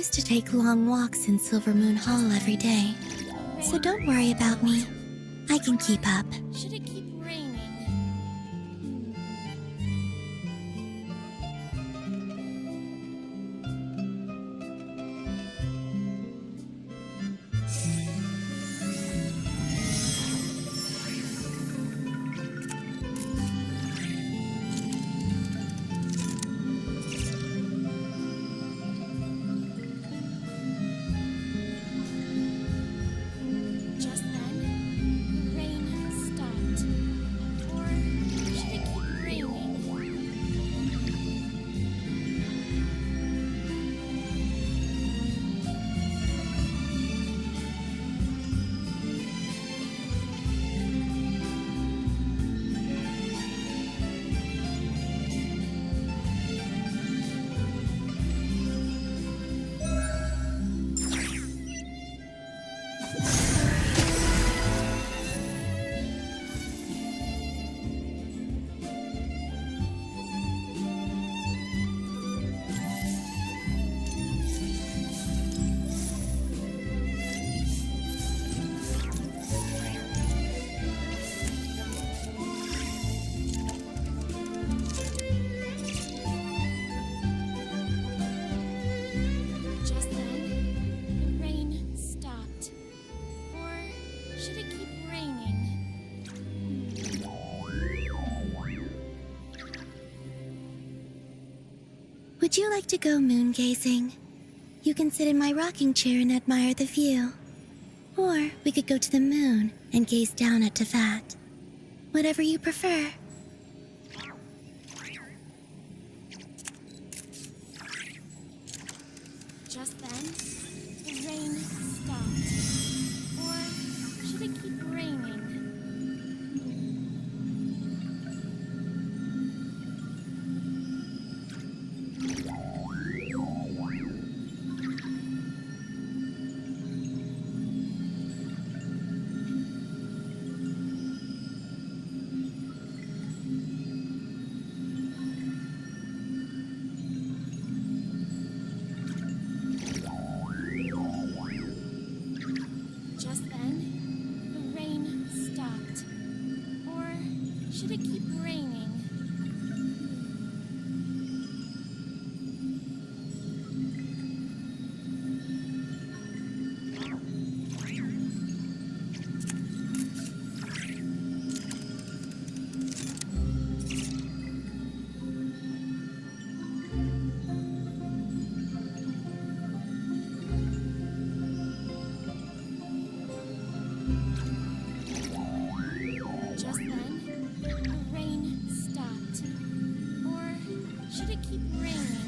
used to take long walks in Silver Moon Hall every day, so don't worry about me. I can keep up. Should it keep raining? Just then, the rain stopped. Or should it keep raining? Just then, the rain stopped. Or should it keep raining? Would you like to go moon gazing? You can sit in my rocking chair and admire the view. Or we could go to the moon and gaze down at Teyvat. Whatever you prefer. Just then, the rain stopped. Or should it keep raining? Just then, the rain stopped. Or should it keep raining? Just then, the rain stopped. Or should it keep raining?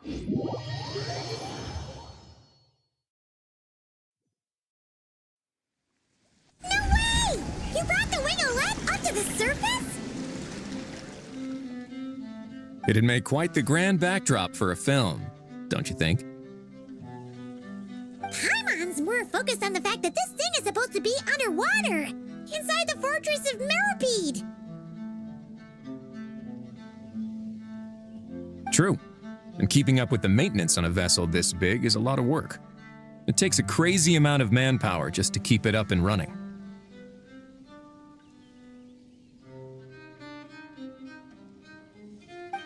No way! You brought the winglet up to the surface? It'd make quite the grand backdrop for a film, don't you think? Paimon's more focused on the fact that this thing is supposed to be underwater, inside the fortress of Millipede. True. And keeping up with the maintenance on a vessel this big is a lot of work. It takes a crazy amount of manpower just to keep it up and running.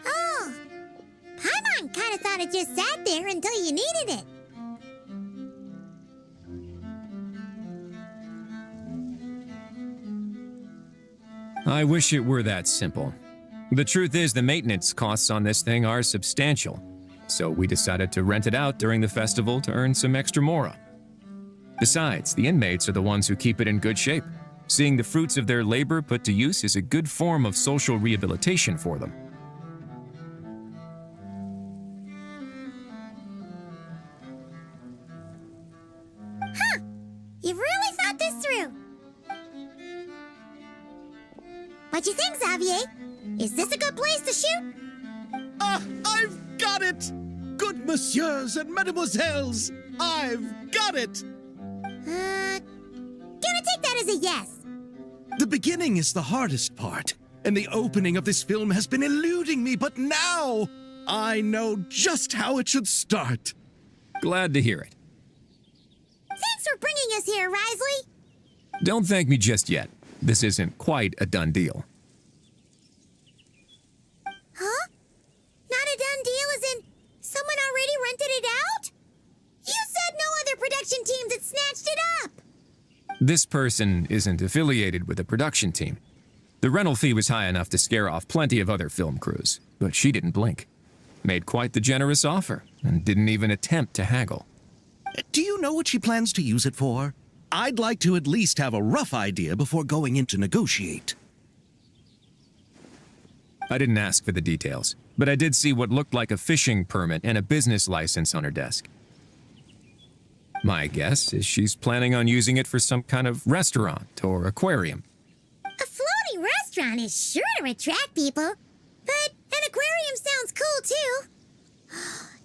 Oh, Paimon kind of thought it just sat there until you needed it. I wish it were that simple. The truth is, the maintenance costs on this thing are substantial, so we decided to rent it out during the festival to earn some extra mora. Besides, the inmates are the ones who keep it in good shape. Seeing the fruits of their labor put to use is a good form of social rehabilitation for them. Huh, you've really thought this through. What you think, Xavier? Is this a good place to shoot? Ah, I've got it! Good messieurs and mademoiselles, I've got it! Gonna take that as a yes. The beginning is the hardest part, and the opening of this film has been eluding me, but now I know just how it should start. Glad to hear it. Thanks for bringing us here, Risley. Don't thank me just yet. This isn't quite a done deal. Huh? Not a done deal as in someone already rented it out? You said no other production teams had snatched it up. This person isn't affiliated with a production team. The rental fee was high enough to scare off plenty of other film crews, but she didn't blink. Made quite the generous offer, and didn't even attempt to haggle. Do you know what she plans to use it for? I'd like to at least have a rough idea before going in to negotiate. I didn't ask for the details, but I did see what looked like a fishing permit and a business license on her desk. My guess is she's planning on using it for some kind of restaurant or aquarium. A floating restaurant is sure to attract people, but an aquarium sounds cool too.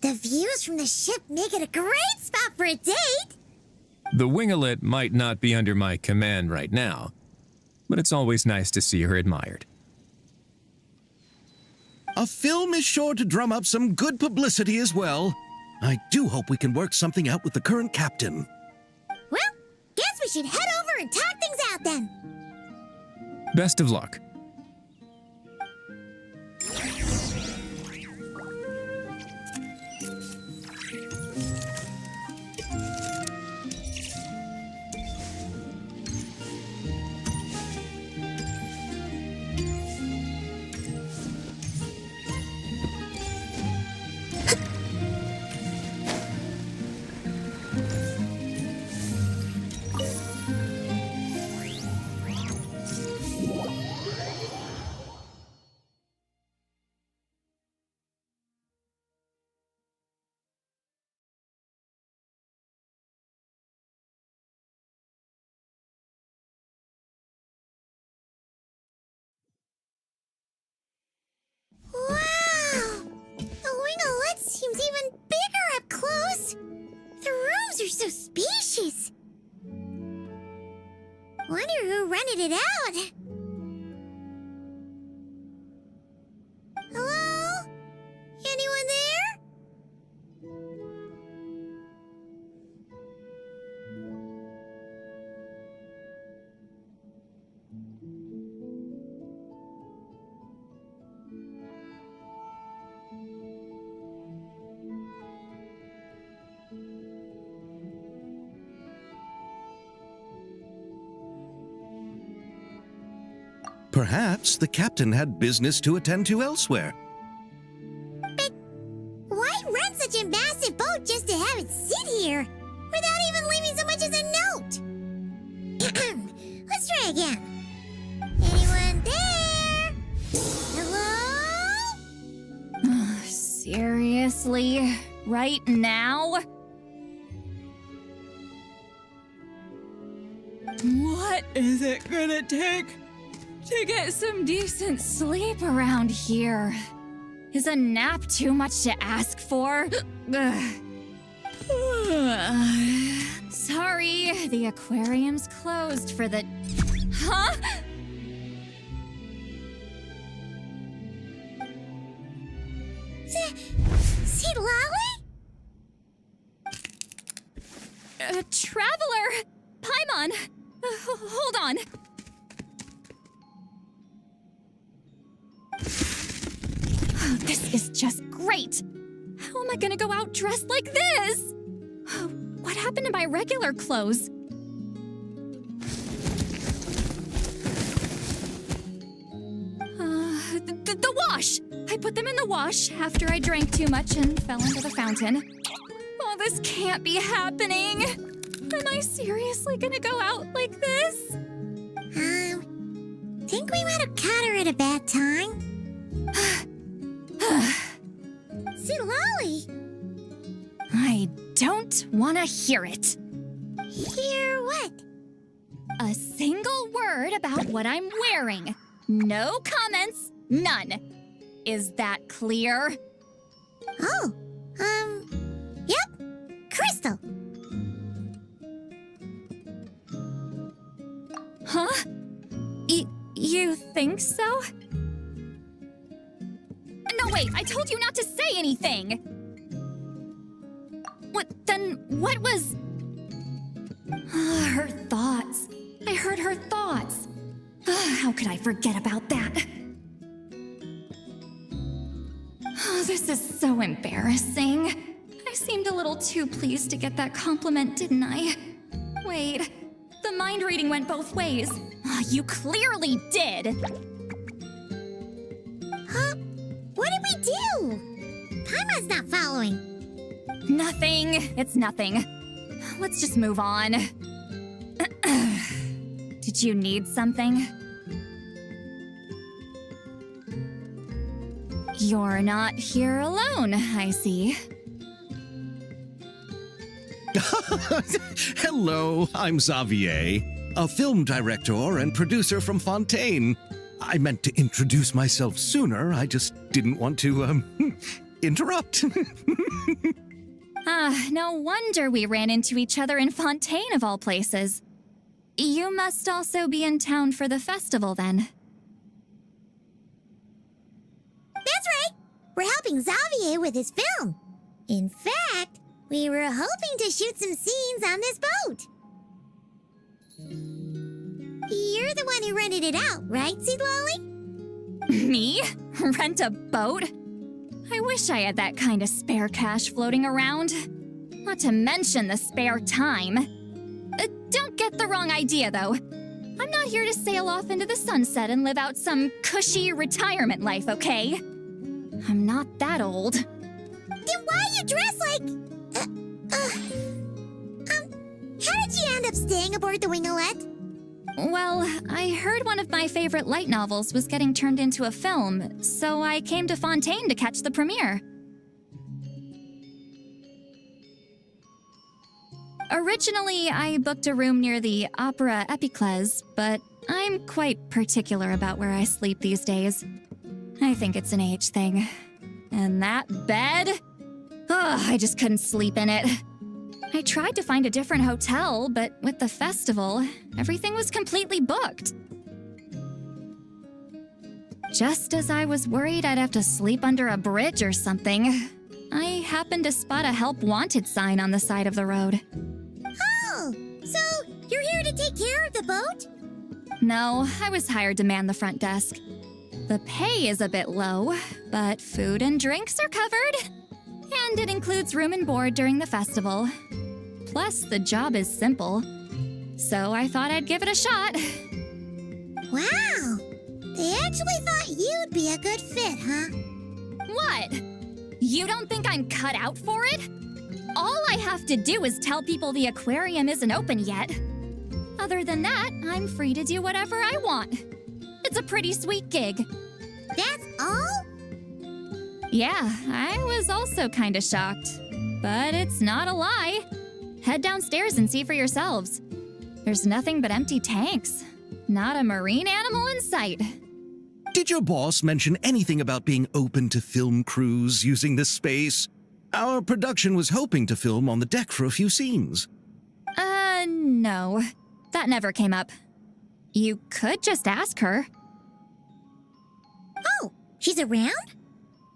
The views from the ship make it a great spot for a date. The winglet might not be under my command right now, but it's always nice to see her admired. A film is sure to drum up some good publicity as well. I do hope we can work something out with the current captain. Well, guess we should head over and talk things out then. Best of luck. Wow! The winglet seems even bigger up close. The rooms are so spacious. Wonder who rented it out. Hello? Anyone there? Perhaps the captain had business to attend to elsewhere. But why rent such a massive boat just to have it sit here without even leaving so much as a note? Let's try again. Anyone there? Hello? Serious? Seriously? Right now? What is it gonna take to get some decent sleep around here? Is a nap too much to ask for? Sorry, the aquarium's closed for the... Huh? See Lolly? Traveler! Paimon! Hold on. This is just great! How am I gonna go out dressed like this? What happened to my regular clothes? The wash! I put them in the wash after I drank too much and fell into the fountain. Oh, this can't be happening! Am I seriously gonna go out like this? Think we might have caught her at a bad time. See Lolly? I don't want to hear it. Hear what? A single word about what I'm wearing. No comments, none. Is that clear? Oh, yep. Crystal. Huh? You think so? No, wait, I told you not to say anything! What was... her thoughts. I heard her thoughts. How could I forget about that? Oh, this is so embarrassing. I seemed a little too pleased to get that compliment, didn't I? Wait, the mind reading went both ways. You clearly did! Huh? What did we do? Paimon's not following. Nothing. It's nothing. Let's just move on. Did you need something? You're not here alone, I see. Hello, I'm Xavier, a film director and producer from Fontaine. I meant to introduce myself sooner, I just didn't want to, interrupt. No wonder we ran into each other in Fontaine of all places. You must also be in town for the festival, then. That's right. We're helping Xavier with his film. In fact, we were hoping to shoot some scenes on this boat. You're the one who rented it out, right, Seed Lolly? Me? Rent a boat? I wish I had that kind of spare cash floating around. Not to mention the spare time. Don't get the wrong idea, though. I'm not here to sail off into the sunset and live out some cushy retirement life, okay? I'm not that old. Then why you dress like... how did you end up staying aboard the Wingolette? Well, I heard one of my favorite light novels was getting turned into a film, so I came to Fontaine to catch the premiere. Originally, I booked a room near the Opera Epiclese, but I'm quite particular about where I sleep these days. I think it's an age thing. And that bed? Ugh, I just couldn't sleep in it. I tried to find a different hotel, but with the festival, everything was completely booked. Just as I was worried I'd have to sleep under a bridge or something, I happened to spot a help wanted sign on the side of the road. Oh, so you're here to take care of the boat? No, I was hired to man the front desk. The pay is a bit low, but food and drinks are covered. And it includes room and board during the festival. Plus, the job is simple. So I thought I'd give it a shot. Wow, they actually thought you'd be a good fit, huh? What? You don't think I'm cut out for it? All I have to do is tell people the aquarium isn't open yet. Other than that, I'm free to do whatever I want. It's a pretty sweet gig. That's all? Yeah, I was also kinda shocked. But it's not a lie. Head downstairs and see for yourselves. There's nothing but empty tanks. Not a marine animal in sight. Did your boss mention anything about being open to film crews using this space? Our production was hoping to film on the deck for a few scenes. No. That never came up. You could just ask her. Oh, she's around?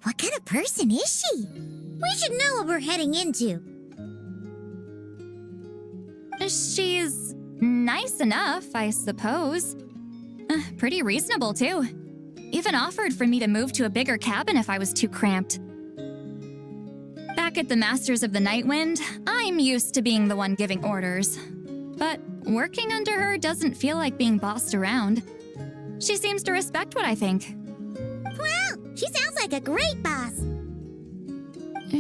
What kind of person is she? We should know what we're heading into. She's nice enough, I suppose. Pretty reasonable, too. Even offered for me to move to a bigger cabin if I was too cramped. Back at the Masters of the Nightwind, I'm used to being the one giving orders. But working under her doesn't feel like being bossed around. She seems to respect what I think. Wow, she sounds like a great boss.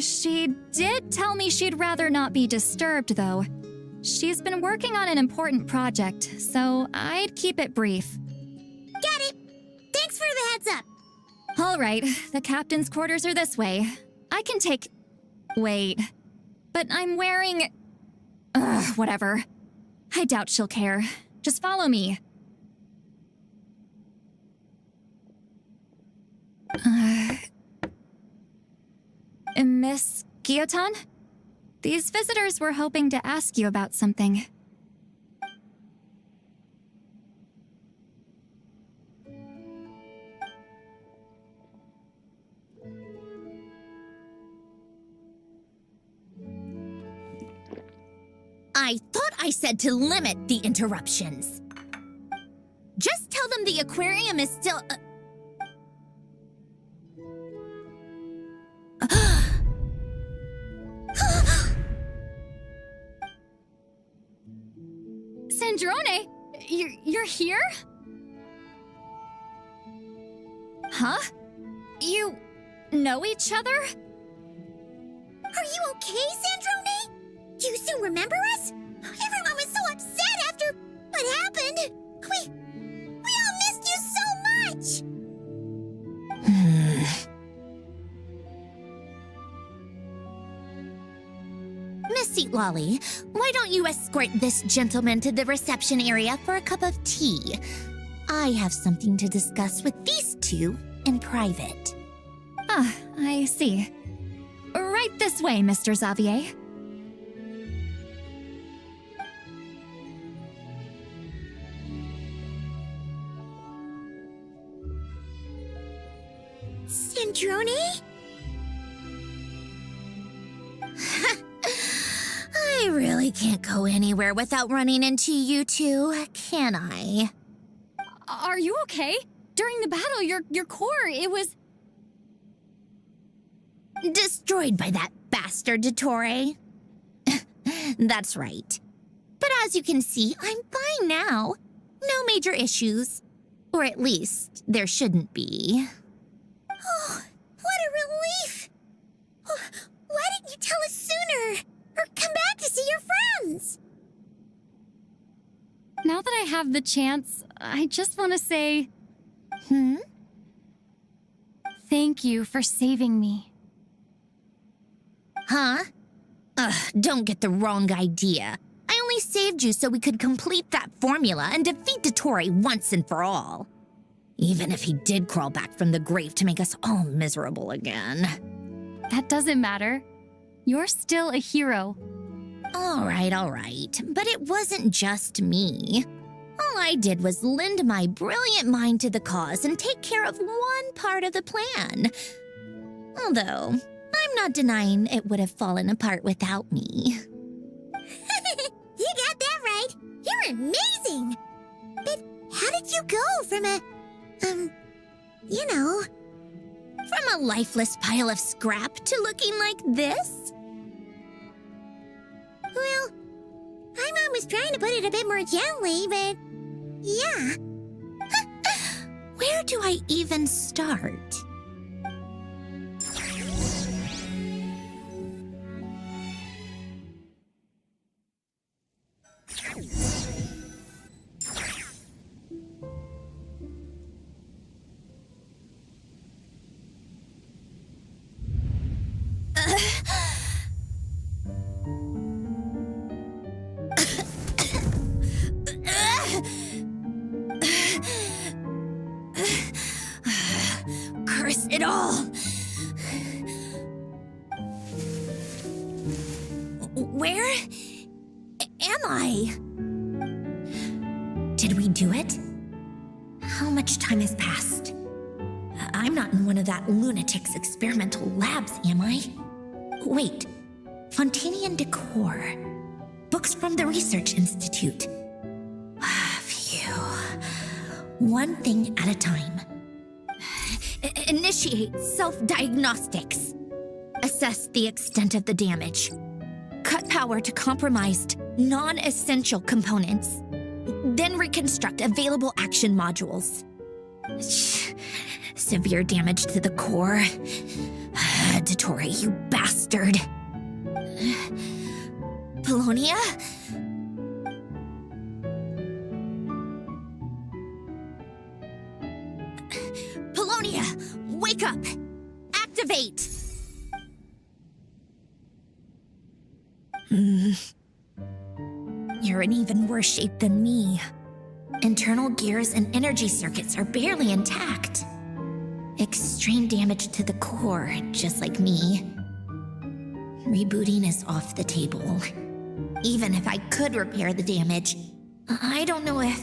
She did tell me she'd rather not be disturbed, though. She's been working on an important project, so I'd keep it brief. Got it. Thanks for the heads up. All right, the captain's quarters are this way. I can take... Wait. But I'm wearing... whatever. I doubt she'll care. Just follow me. Miss Guillotin? These visitors were hoping to ask you about something. I thought I said to limit the interruptions. Just tell them the aquarium is still... Sandrone, you're here? Huh? You know each other? Are you okay, Sandrone? Do you still remember us? Everyone was so upset after what happened. We all missed you so much. Miss Seat Lolly, why don't you escort this gentleman to the reception area for a cup of tea? I have something to discuss with these two in private. Ah, I see. Right this way, Mr. Xavier. Sandrone? I really can't go anywhere without running into you two, can I? Are you okay? During the battle, your core, it was... Destroyed by that bastard Dottore. That's right. But as you can see, I'm fine now. No major issues. Or at least, there shouldn't be. Oh, what a relief! Oh, why didn't you tell us sooner? Or come back to see your friends? Now that I have the chance, I just want to say... Thank you for saving me. Huh? Don't get the wrong idea. I only saved you so we could complete that formula and defeat Dottore once and for all. Even if he did crawl back from the grave to make us all miserable again. That doesn't matter. You're still a hero. All right. But it wasn't just me. All I did was lend my brilliant mind to the cause and take care of one part of the plan. Although, I'm not denying it would have fallen apart without me. You got that right. You're amazing. But how did you go from from a lifeless pile of scrap to looking like this? Well, my mom was trying to put it a bit more gently, but yeah. Where do I even start? Where am I? Did we do it? How much time has passed? I'm not in one of that lunatic's experimental labs, am I? Wait, Fontanian decor. Books from the Research Institute. Phew. One thing at a time. Initiate self-diagnostics. Assess the extent of the damage. Cut power to compromised, non-essential components. Then reconstruct available action modules. Severe damage to the core. Dottore, you bastard. Polonia? Polonia, wake up! Activate! You're in even worse shape than me. Internal gears and energy circuits are barely intact. Extreme damage to the core, just like me. Rebooting is off the table. Even if I could repair the damage, I don't know if...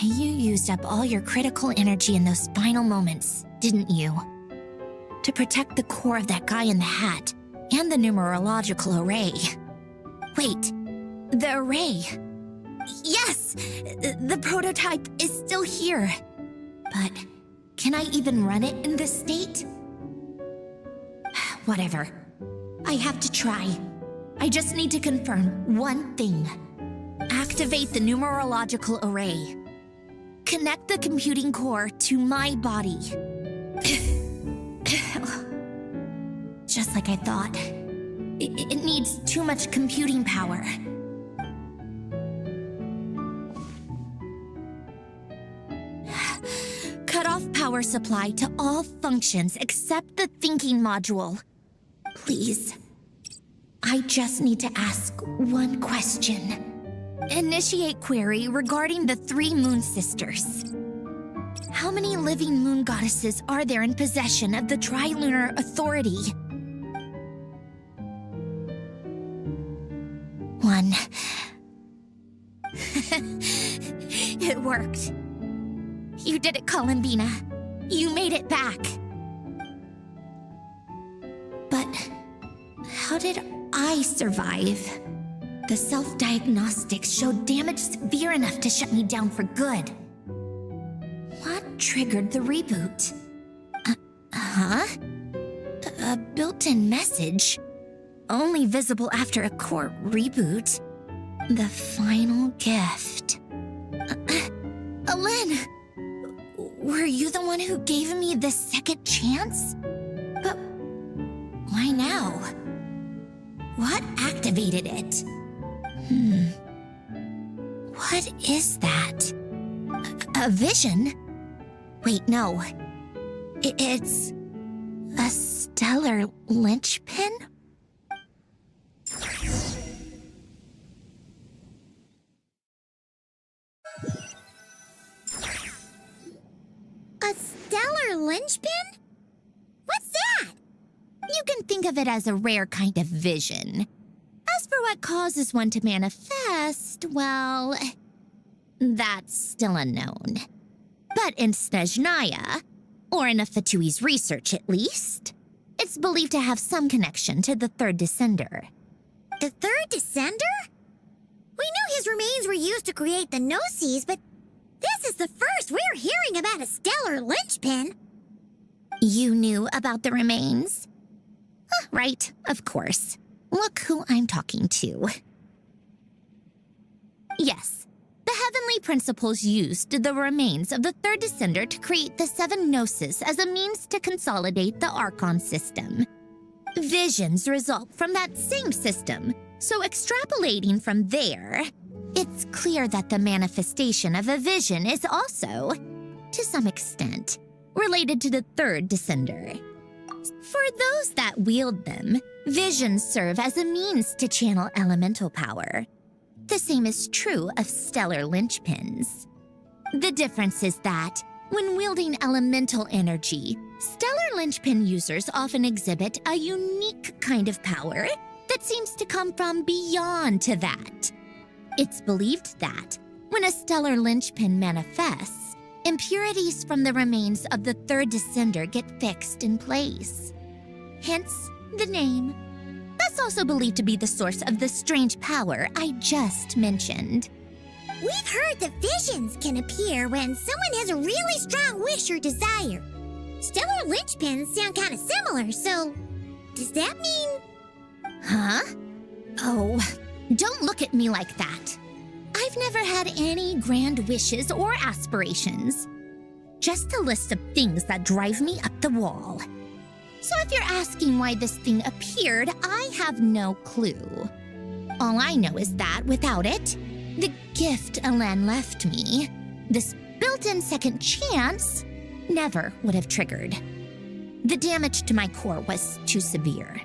You used up all your critical energy in those final moments, didn't you? To protect the core of that guy in the hat and the numerological array. Wait, the array. Yes! The prototype is still here. But can I even run it in this state? Whatever. I have to try. I just need to confirm one thing. Activate the numerological array. Connect the computing core to my body. Just like I thought. It needs too much computing power. Cut off power supply to all functions except the thinking module. Please. I just need to ask one question. Initiate query regarding the 3 moon sisters. How many living moon goddesses are there in possession of the Trilunar Authority? 1. It worked. You did it, Columbina. You made it back. But how did I survive? The self-diagnostics showed damage severe enough to shut me down for good. What triggered the reboot? A built-in message? Only visible after a core reboot. The final gift. Alen! Were you the one who gave me the second chance? But why now? What activated it? What is that? A vision? Wait, no. It's a stellar linchpin? A stellar linchpin? What's that? You can think of it as a rare kind of vision. As for what causes one to manifest, well, that's still unknown. But in Snezhnaya, or in Afatui's research at least, it's believed to have some connection to the third descender. The third descender? We knew his remains were used to create the Gnosis, but this is the first we're hearing about a stellar linchpin. You knew about the remains? Right, of course. Look who I'm talking to. Yes, the heavenly principles used the remains of the third descender to create the 7 Gnosis as a means to consolidate the Archon system. Visions result from that same system, so extrapolating from there, it's clear that the manifestation of a vision is also, to some extent, related to the third descender. For those that wield them, visions serve as a means to channel elemental power. The same is true of stellar linchpins. The difference is that When wielding elemental energy, stellar linchpin users often exhibit a unique kind of power that seems to come from beyond Teyvat. It's believed that when a stellar linchpin manifests, impurities from the remains of the third descender get fixed in place. Hence the name. That's also believed to be the source of the strange power I just mentioned. We've heard that visions can appear when someone has a really strong wish or desire. Stellar linchpins sound kind of similar, so does that mean... Huh? Oh, don't look at me like that. I've never had any grand wishes or aspirations. Just a list of things that drive me up the wall. So if you're asking why this thing appeared, I have no clue. All I know is that without it, the gift Elen left me, this built-in second chance, never would have triggered. The damage to my core was too severe.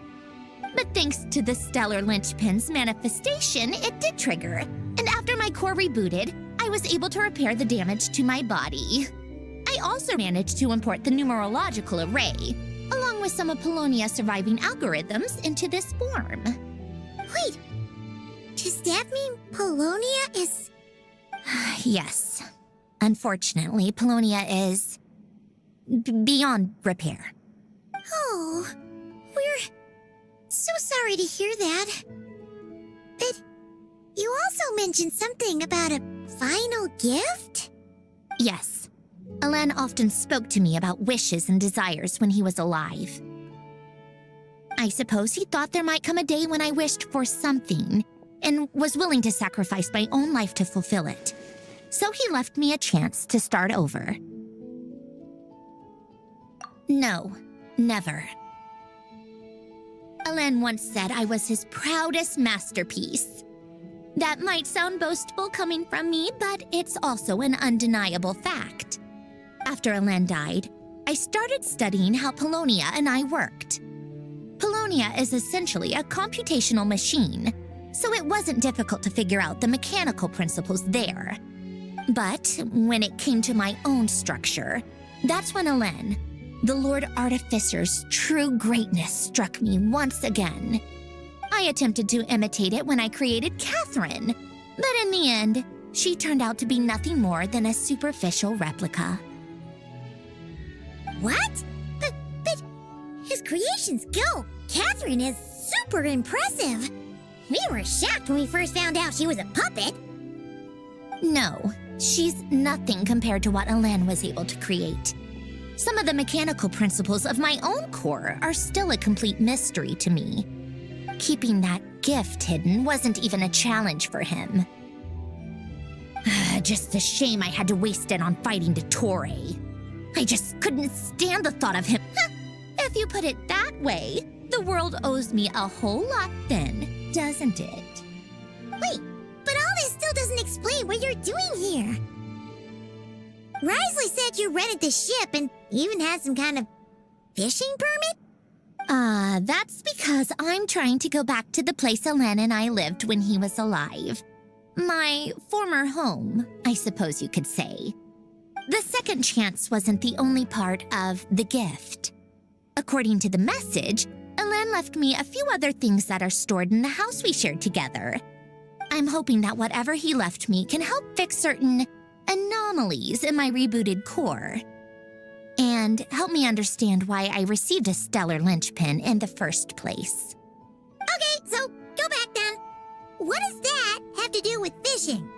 But thanks to the stellar linchpin's manifestation, it did trigger. And after my core rebooted, I was able to repair the damage to my body. I also managed to import the numerological array, along with some of Polonia's surviving algorithms, into this form. Wait, does that mean Polonia is... Yes. Unfortunately, Polonia is... beyond repair. Oh, we're so sorry to hear that. But you also mentioned something about a final gift? Yes. Elen often spoke to me about wishes and desires when he was alive. I suppose he thought there might come a day when I wished for something and was willing to sacrifice my own life to fulfill it. So he left me a chance to start over. No, never. Elen once said I was his proudest masterpiece. That might sound boastful coming from me, but it's also an undeniable fact. After Elen died, I started studying how Polonia and I worked. Polonia is essentially a computational machine, so it wasn't difficult to figure out the mechanical principles there. But when it came to my own structure, that's when Elen, the Lord Artificer's true greatness, struck me once again. I attempted to imitate it when I created Catherine, but in the end, she turned out to be nothing more than a superficial replica. What? But his creation skill, Catherine, is super impressive. We were shocked when we first found out she was a puppet. No, she's nothing compared to what Elen was able to create. Some of the mechanical principles of my own core are still a complete mystery to me. Keeping that gift hidden wasn't even a challenge for him. Just a shame I had to waste it on fighting Dottore. I just couldn't stand the thought of him. If you put it that way, the world owes me a whole lot then, doesn't it? Wait, but all this still doesn't explain what you're doing here. Risley said you rented the ship and even had some kind of fishing permit? That's because I'm trying to go back to the place Elen and I lived when he was alive. My former home, I suppose you could say. The second chance wasn't the only part of the gift. According to the message, Elen left me a few other things that are stored in the house we shared together. I'm hoping that whatever he left me can help fix certain anomalies in my rebooted core. And help me understand why I received a stellar linchpin in the first place. Okay, so go back then. What does that have to do with fishing?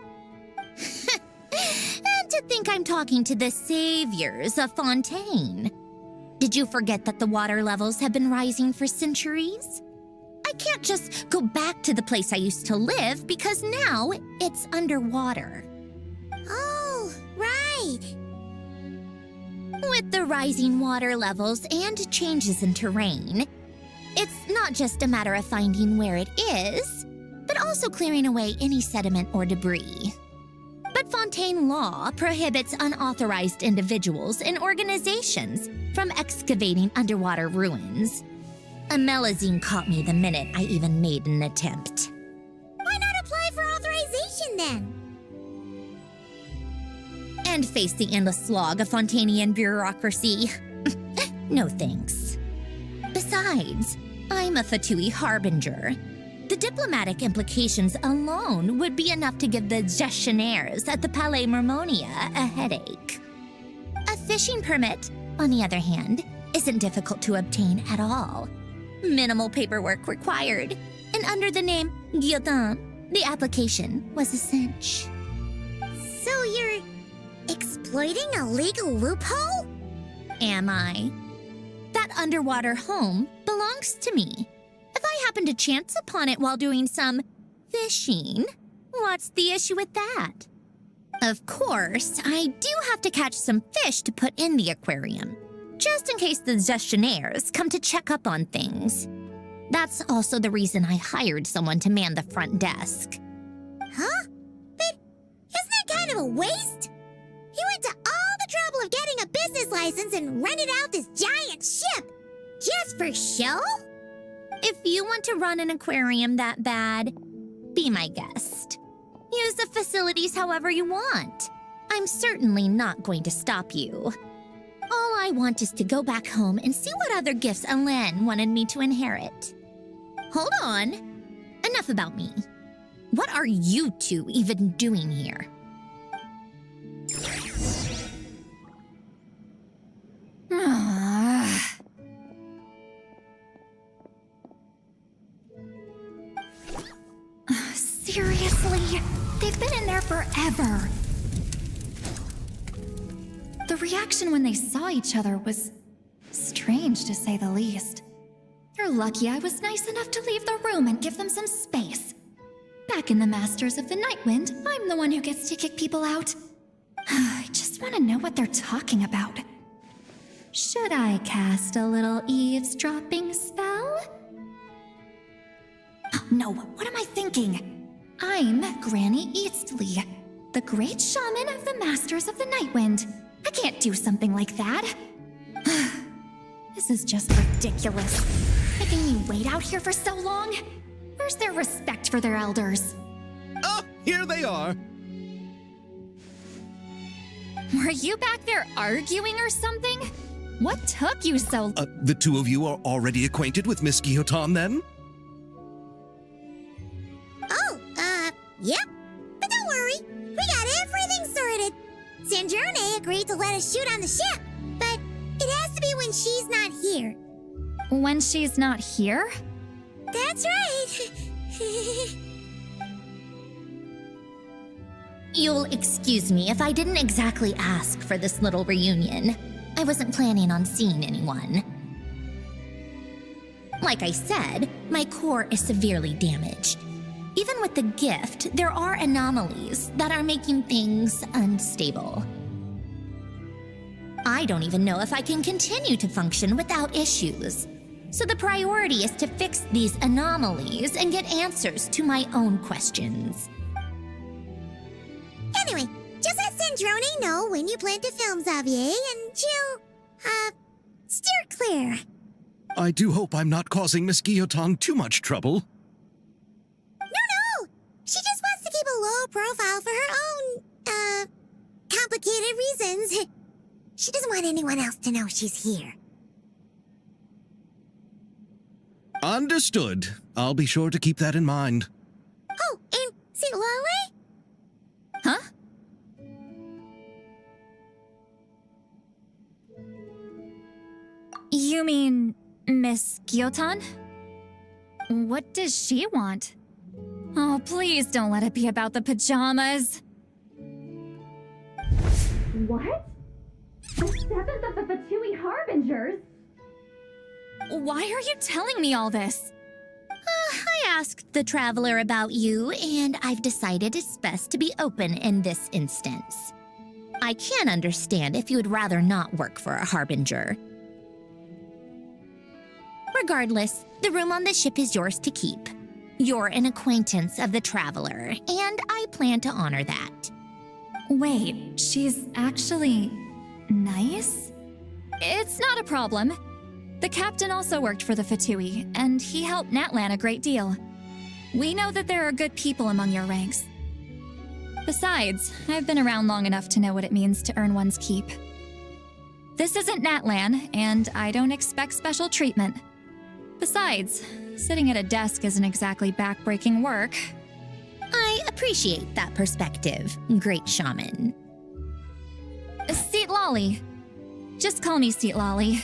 And to think I'm talking to the saviors of Fontaine. Did you forget that the water levels have been rising for centuries? I can't just go back to the place I used to live because now it's underwater. Oh, right. With the rising water levels and changes in terrain, it's not just a matter of finding where it is, but also clearing away any sediment or debris. But Fontaine law prohibits unauthorized individuals and organizations from excavating underwater ruins. A Melazine caught me the minute I even made an attempt. Why not apply for authorization then? and face the endless slog of Fontanian bureaucracy. No thanks. Besides, I'm a Fatui harbinger. The diplomatic implications alone would be enough to give the gestionnaires at the Palais Mermonia a headache. A fishing permit, on the other hand, isn't difficult to obtain at all. Minimal paperwork required, and under the name Guillotin, the application was a cinch. So you're exploiting a legal loophole? Am I? That underwater home belongs to me. If I happen to chance upon it while doing some fishing, what's the issue with that? Of course, I do have to catch some fish to put in the aquarium, just in case the gestionnaires come to check up on things. That's also the reason I hired someone to man the front desk. Huh? But isn't that kind of a waste? He went to all the trouble of getting a business license and rented out this giant ship. Just for show? If you want to run an aquarium that bad, be my guest. Use the facilities however you want. I'm certainly not going to stop you. All I want is to go back home and see what other gifts Alain wanted me to inherit. Hold on. Enough about me. What are you two even doing here? Seriously? They've been in there forever. The reaction when they saw each other was strange, to say the least. They're lucky I was nice enough to leave the room and give them some space. Back in the Masters of the Nightwind, I'm the one who gets to kick people out. I just want to know what they're talking about. Should I cast a little eavesdropping spell? Oh, no, what am I thinking? I'm Granny Eastley, the great shaman of the Masters of the Nightwind. I can't do something like that. This is just ridiculous. Making me wait out here for so long? Where's their respect for their elders? Oh, here they are. Were you back there arguing or something? What took you so... The two of you are already acquainted with Miss Guillotin, then? Oh, yep. But don't worry, we got everything sorted. Sandrone agreed to let us shoot on the ship, but it has to be when she's not here. When she's not here? That's right. You'll excuse me if I didn't exactly ask for this little reunion. I wasn't planning on seeing anyone. Like I said, my core is severely damaged. Even with the gift, there are anomalies that are making things unstable. I don't even know if I can continue to function without issues. So the priority is to fix these anomalies and get answers to my own questions. Anyway, just let Sandrone know when you plan to film Xavier, and she'll, steer clear. I do hope I'm not causing Miss Guillotin too much trouble. No! She just wants to keep a low profile for her own, complicated reasons. She doesn't want anyone else to know she's here. Understood. I'll be sure to keep that in mind. Oh, and see Lale? Huh? You mean Miss Guillotin? What does she want? Oh, please don't let it be about the pajamas. What? The seventh of the Fatui Harbingers? Why are you telling me all this? I asked the traveler about you, and I've decided it's best to be open in this instance. I can understand if you would rather not work for a harbinger. Regardless, the room on the ship is yours to keep. You're an acquaintance of the traveler, and I plan to honor that. Wait, she's actually nice? It's not a problem. The captain also worked for the Fatui, and he helped Natlan a great deal. We know that there are good people among your ranks. Besides, I've been around long enough to know what it means to earn one's keep. This isn't Natlan, and I don't expect special treatment. Besides, sitting at a desk isn't exactly backbreaking work. I appreciate that perspective, great shaman. Seat Lolly. Just call me Seat Lolly.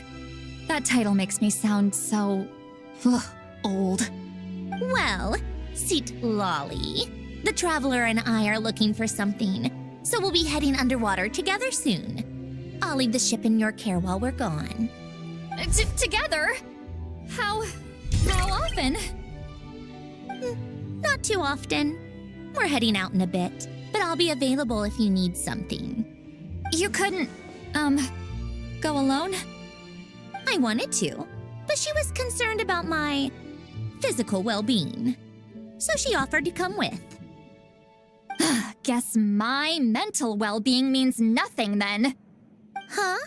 That title makes me sound so... old. Well, Seat Lolly, the Traveler and I are looking for something, so we'll be heading underwater together soon. I'll leave the ship in your care while we're gone. Together? How often? Not too often. We're heading out in a bit, but I'll be available if you need something. You couldn't, go alone? I wanted to, but she was concerned about my physical well-being, so she offered to come with. Guess my mental well-being means nothing then. Huh?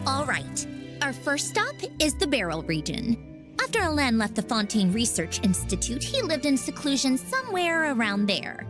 All right, our first stop is the Barrel region. After Alain left the Fontaine Research Institute, he lived in seclusion somewhere around there.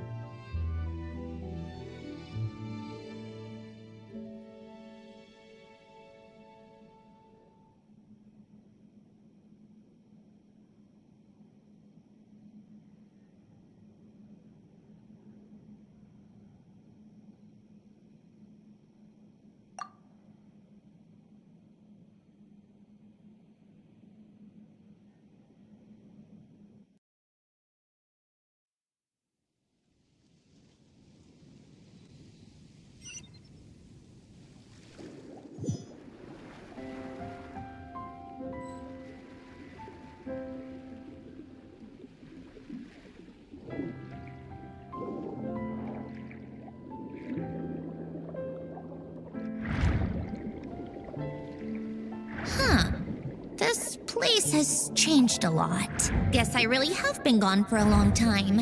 This place has changed a lot. Guess I really have been gone for a long time.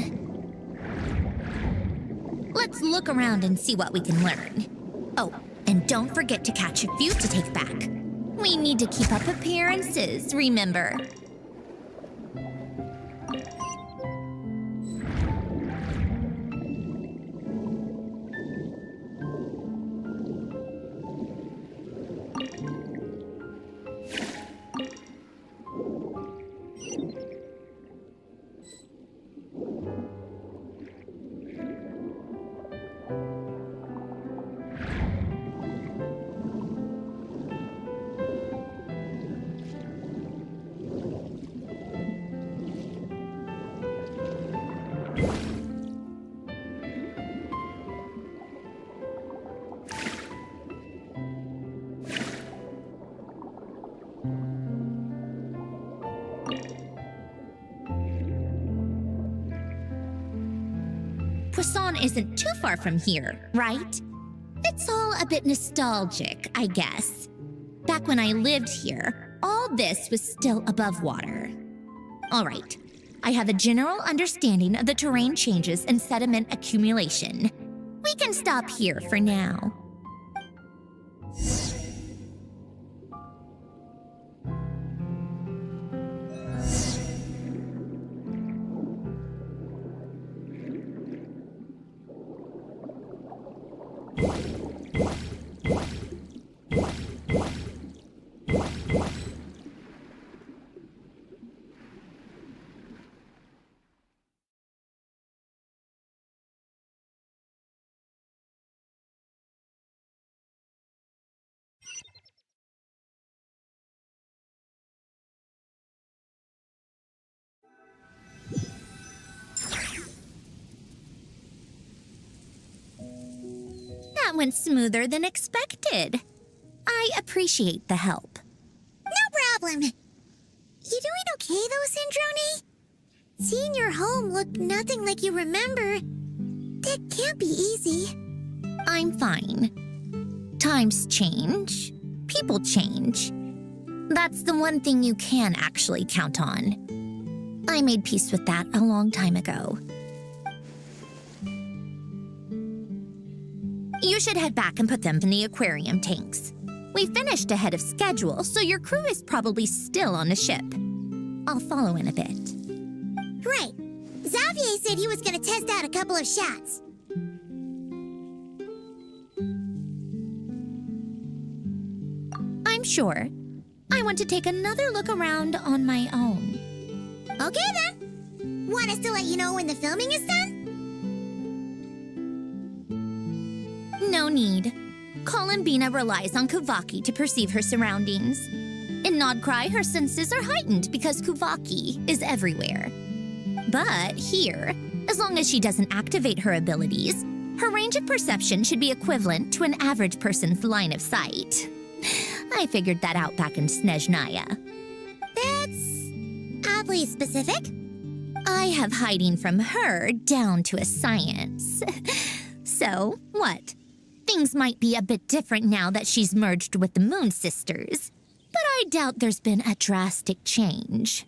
Let's look around and see what we can learn. Oh, and don't forget to catch a few to take back. We need to keep up appearances, remember? town isn't too far from here, right? It's all a bit nostalgic, I guess. Back when I lived here, all this was still above water. All right, I have a general understanding of the terrain changes and sediment accumulation. We can stop here for now. That went smoother than expected. I appreciate the help. No problem. You doing okay though, Sandrone? Seeing your home look nothing like you remember, that can't be easy. I'm fine. Times change. People change. That's the one thing you can actually count on. I made peace with that a long time ago. You should head back and put them in the aquarium tanks. We finished ahead of schedule, so your crew is probably still on the ship. I'll follow in a bit. Right. Xavier said he was gonna test out a couple of shots. I'm sure. I want to take another look around on my own. Okay then. Want us to let you know when the filming is done? No need. Columbina relies on Kuvaki to perceive her surroundings. In Nodcry, her senses are heightened because Kuvaki is everywhere. But here, as long as she doesn't activate her abilities, her range of perception should be equivalent to an average person's line of sight. I figured that out back in Snezhnaya. That's oddly specific. I have hiding from her down to a science. So, what? Things might be a bit different now that she's merged with the Moon Sisters, but I doubt there's been a drastic change.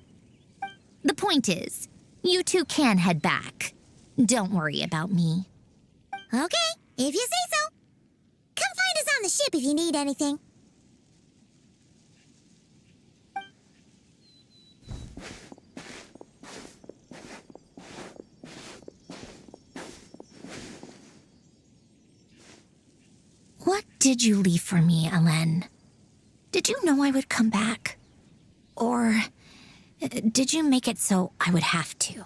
The point is, you two can head back. Don't worry about me. Okay, if you say so. Come find us on the ship if you need anything. What did you leave for me, Ellen? Did you know I would come back? Or did you make it so I would have to?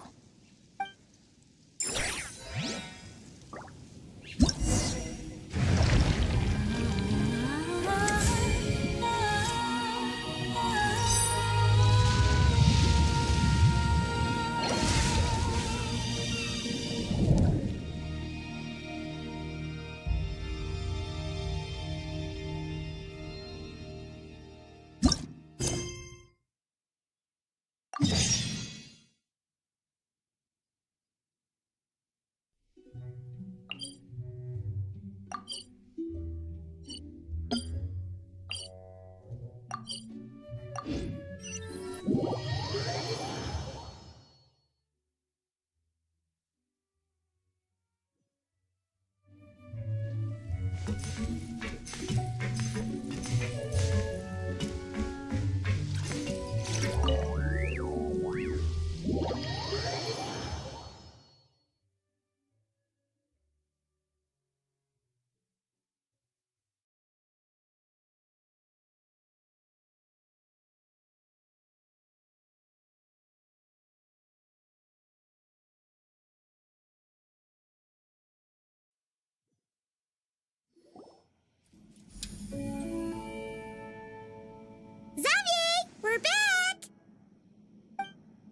Xavier, we're back!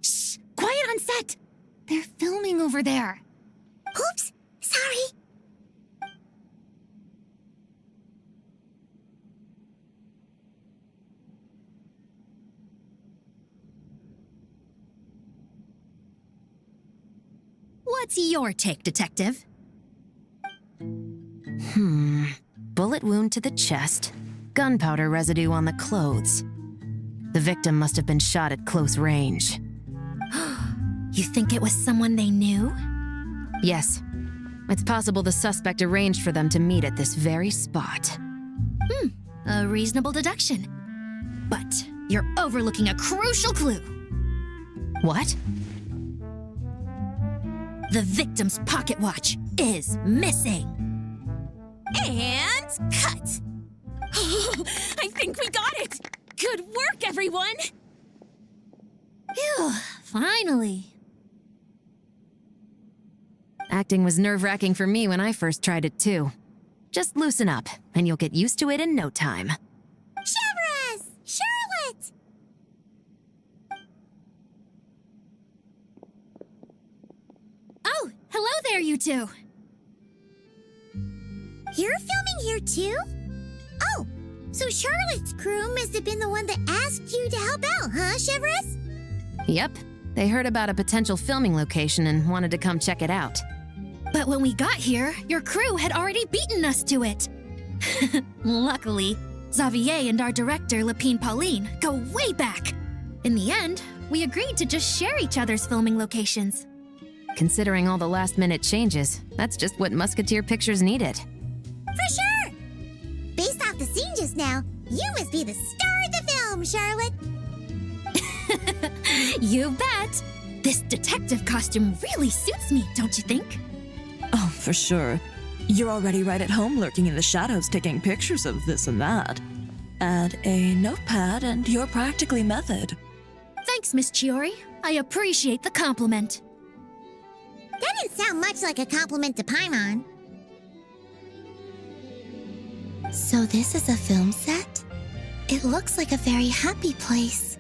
Shh! Quiet on set! They're filming over there. Oops, sorry. What's your take, Detective? bullet wound to the chest, gunpowder residue on the clothes. The victim must have been shot at close range. You think it was someone they knew? Yes. It's possible the suspect arranged for them to meet at this very spot. A reasonable deduction. But you're overlooking a crucial clue. What? The victim's pocket watch is missing. And cut! I think we got it! Good work, everyone! Phew, finally. Acting was nerve-wracking for me when I first tried it too. Just loosen up, and you'll get used to it in no time. Chevres! Charlotte! Oh, hello there, you two. You're filming here too? Oh, so Charlotte's crew must have been the one that asked you to help out, huh, Chevres? Yep, they heard about a potential filming location and wanted to come check it out. But when we got here, your crew had already beaten us to it. Luckily, Xavier and our director, Lapine Pauline, go way back. In the end, we agreed to just share each other's filming locations. Considering all the last-minute changes, that's just what Musketeer Pictures needed. For sure! Based off the scene just now, you must be the star of the film, Charlotte! You bet! This detective costume really suits me, don't you think? Oh, for sure. You're already right at home lurking in the shadows taking pictures of this and that. Add a notepad and you're practically method. Thanks, Miss Chiori. I appreciate the compliment. That didn't sound much like a compliment to Paimon. So this is a film set? It looks like a very happy place.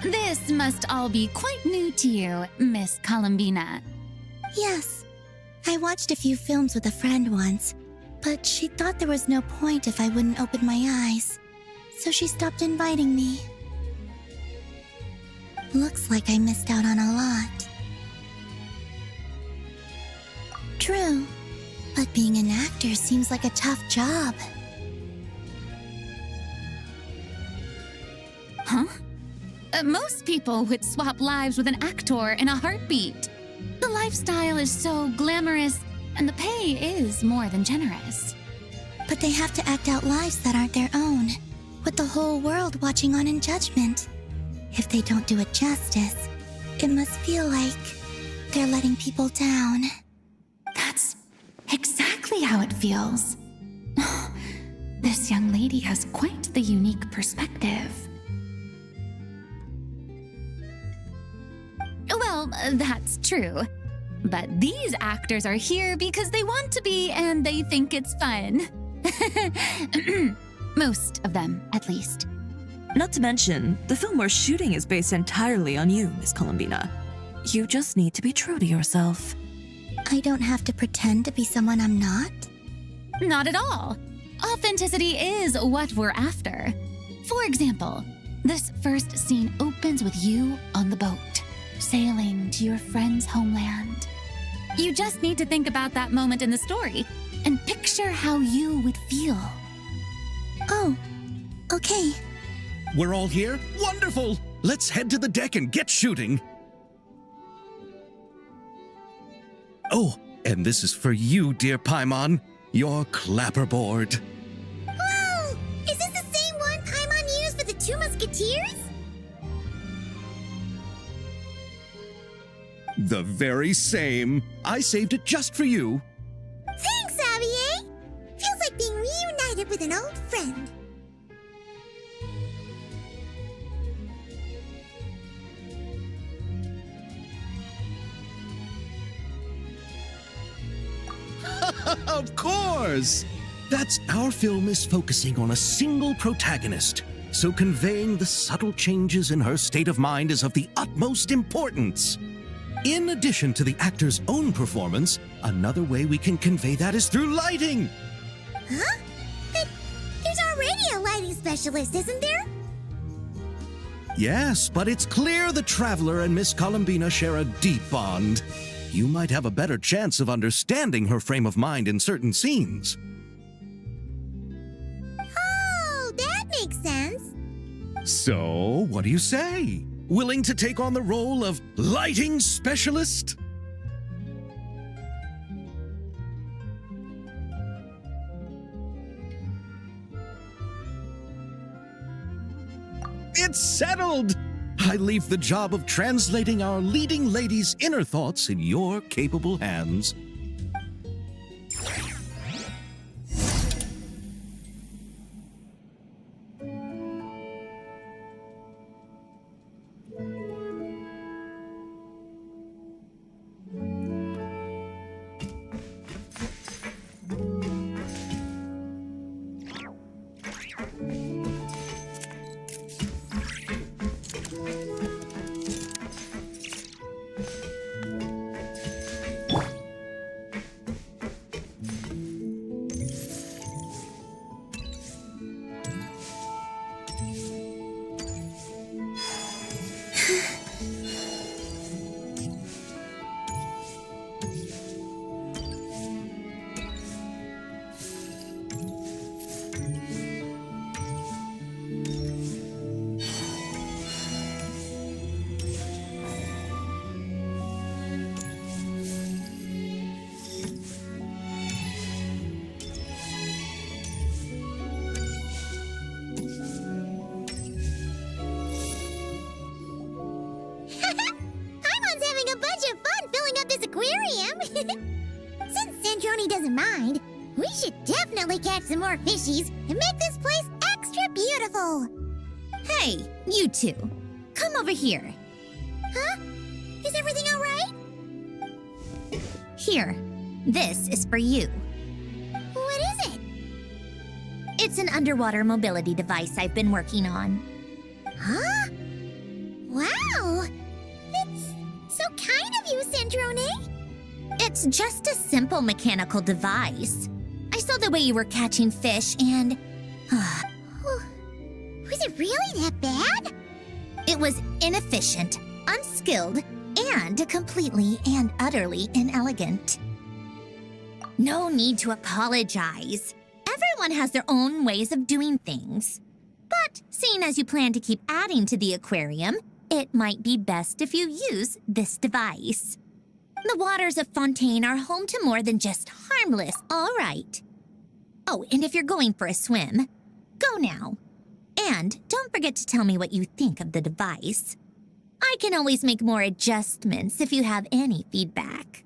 This must all be quite new to you, Miss Columbina. Yes. I watched a few films with a friend once, but she thought there was no point if I wouldn't open my eyes. So she stopped inviting me. Looks like I missed out on a lot. True, but being an actor seems like a tough job. Huh? Most people would swap lives with an actor in a heartbeat. The lifestyle is so glamorous, and the pay is more than generous. But they have to act out lives that aren't their own, with the whole world watching on in judgment. If they don't do it justice, it must feel like they're letting people down. That's exactly how it feels. This young lady has quite the unique perspective. Well, that's true. But these actors are here because they want to be and they think it's fun. Most of them, at least. Not to mention, the film we're shooting is based entirely on you, Miss Columbina. You just need to be true to yourself. I don't have to pretend to be someone I'm not? Not at all. Authenticity is what we're after. For example, this first scene opens with you on the boat, sailing to your friend's homeland. You just need to think about that moment in the story and picture how you would feel. Oh, okay. We're all here? Wonderful! Let's head to the deck and get shooting. Oh, and this is for you, dear Paimon, your clapperboard. Whoa! Is this the same one Paimon used for the Two Musketeers? The very same. I saved it just for you. Thanks, Xavier! Feels like being reunited with an old friend. Of course! Our film is focusing on a single protagonist, so conveying the subtle changes in her state of mind is of the utmost importance. In addition to the actor's own performance, another way we can convey that is through lighting. Huh? But there's already a lighting specialist, isn't there? Yes, but it's clear the Traveler and Miss Columbina share a deep bond. You might have a better chance of understanding her frame of mind in certain scenes. makes sense. So, what do you say? Willing to take on the role of lighting specialist? It's settled! I leave the job of translating our leading lady's inner thoughts in your capable hands. Paimon's having a bunch of fun filling up this aquarium. Since Sandrone doesn't mind, we should definitely catch some more fishies and make this place extra beautiful. Hey, you two. Come over here. Huh? Is everything all right? Here. This is for you. What is it? It's an underwater mobility device I've been working on. Huh? Wow! It's so kind of you, Sandrone. It's just a simple mechanical device. I saw the way you were catching fish and... Was it really that bad? It was inefficient, unskilled, and completely and utterly inelegant. No need to apologize. Everyone has their own ways of doing things. But seeing as you plan to keep adding to the aquarium, it might be best if you use this device. The waters of Fontaine are home to more than just harmless, all right. Oh, and if you're going for a swim, go now. And don't forget to tell me what you think of the device. I can always make more adjustments if you have any feedback.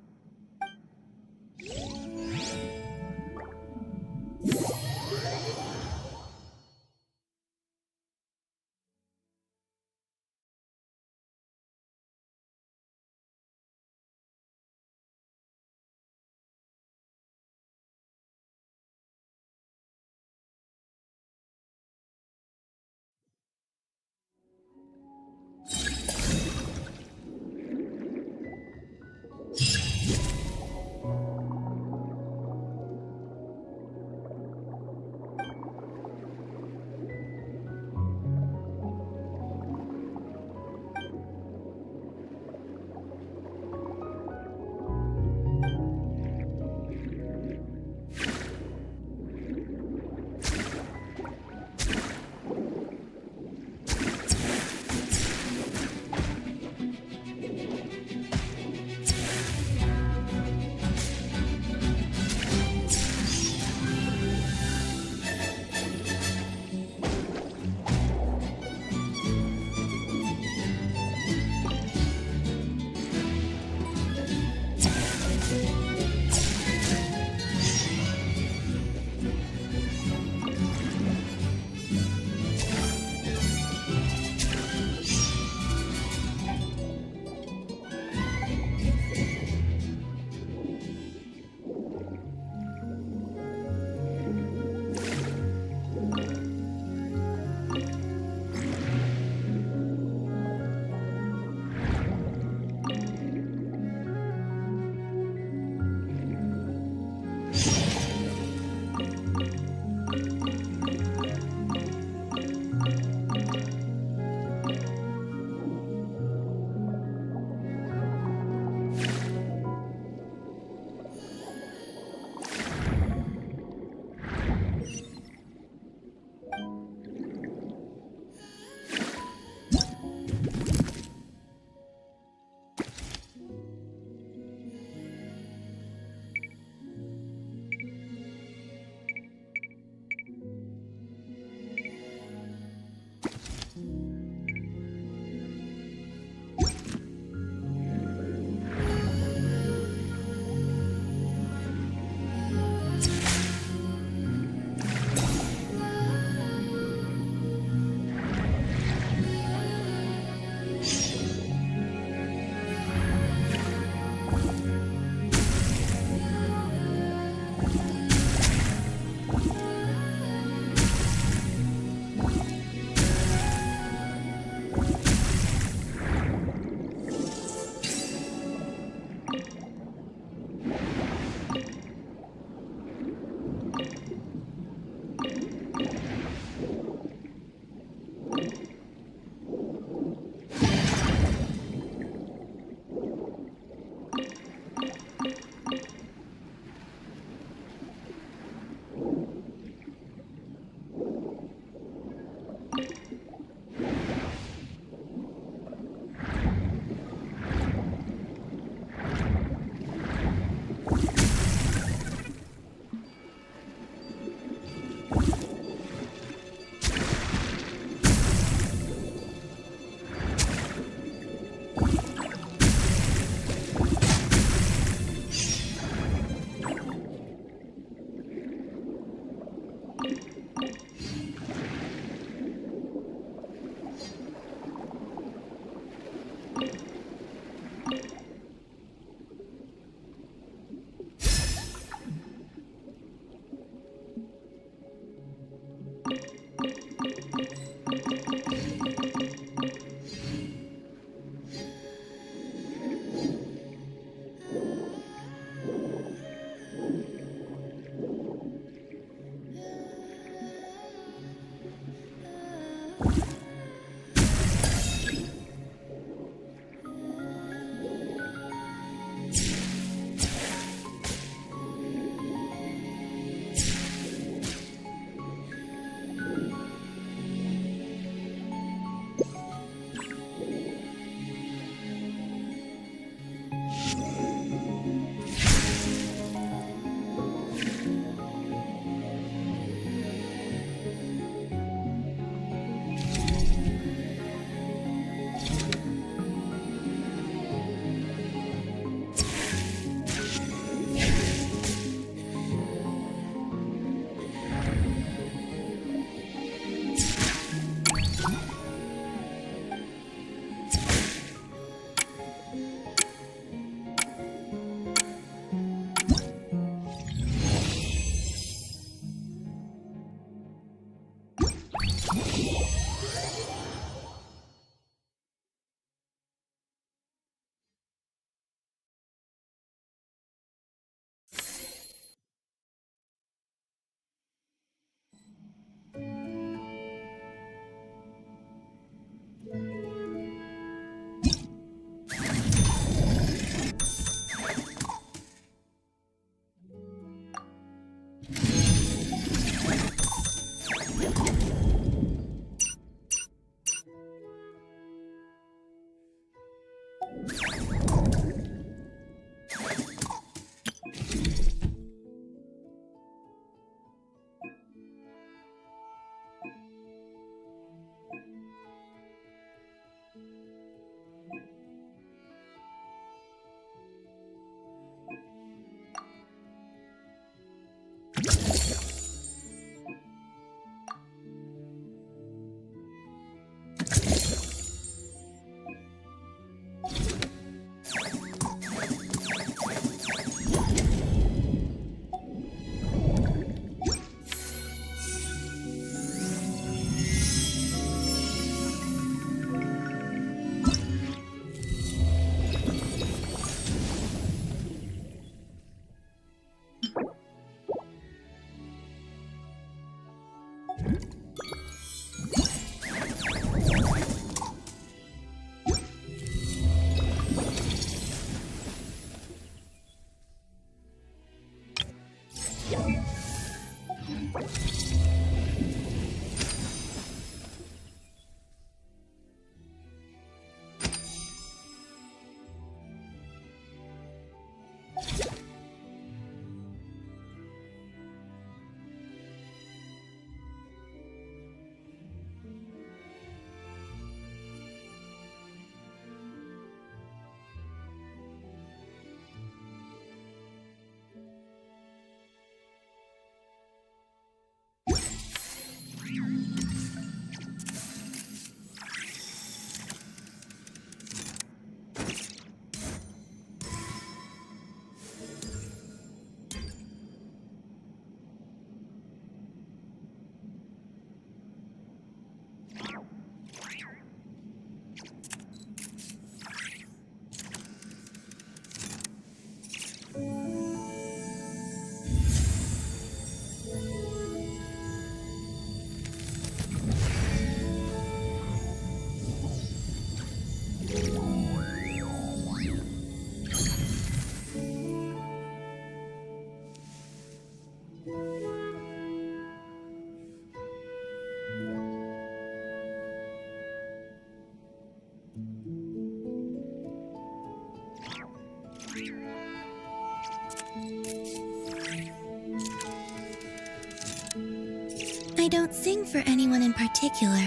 I don't sing for anyone in particular.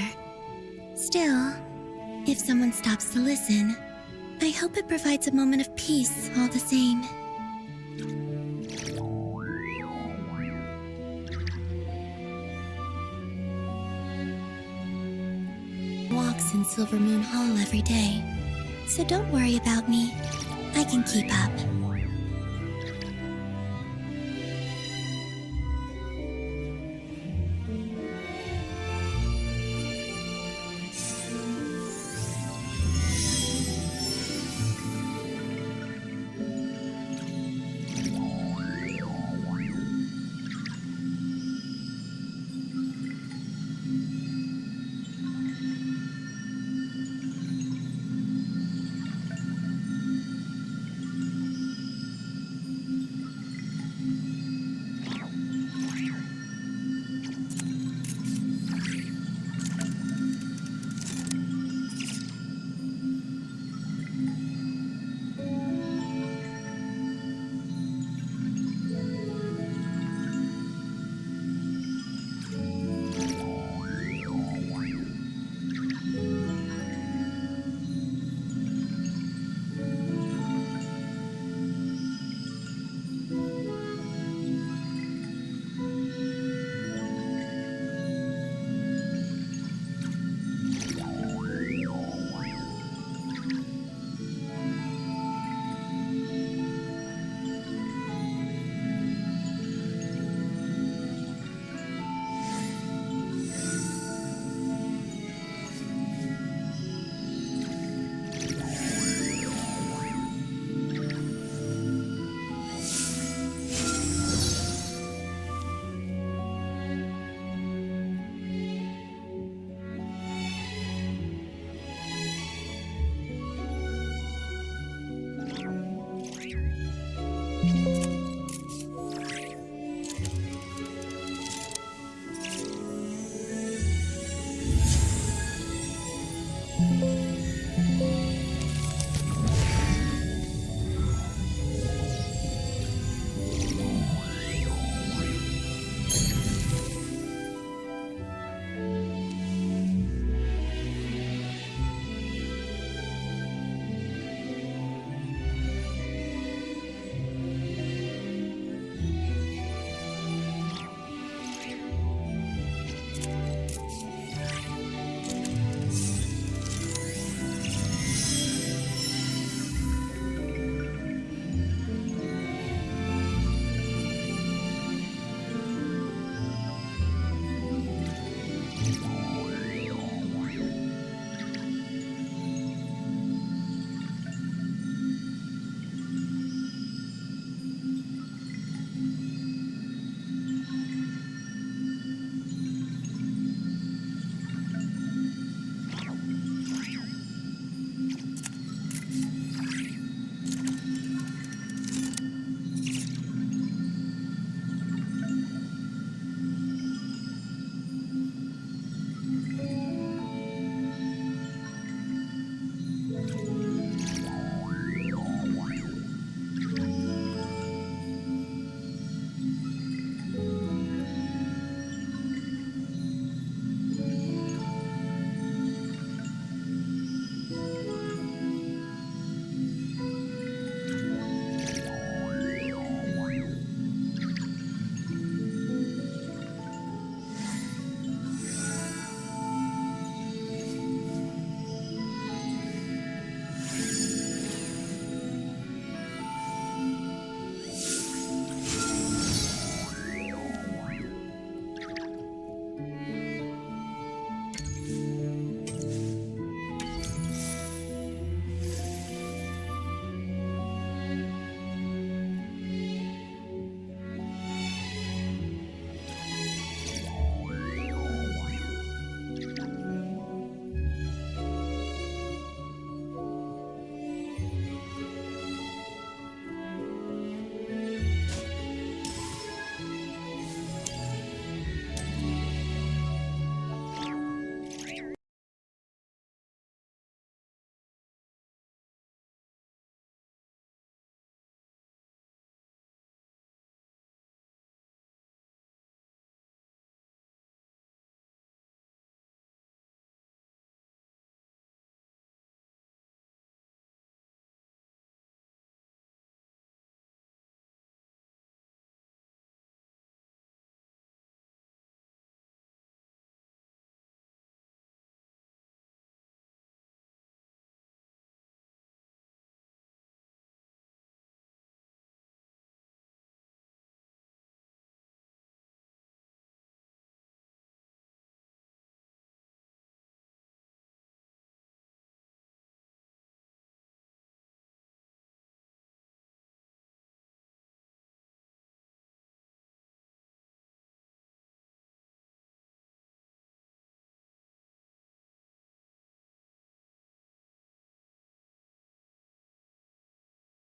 Still, if someone stops to listen, I hope it provides a moment of peace all the same. Walks in Silver Moon Hall every day, so don't worry about me. I can keep up.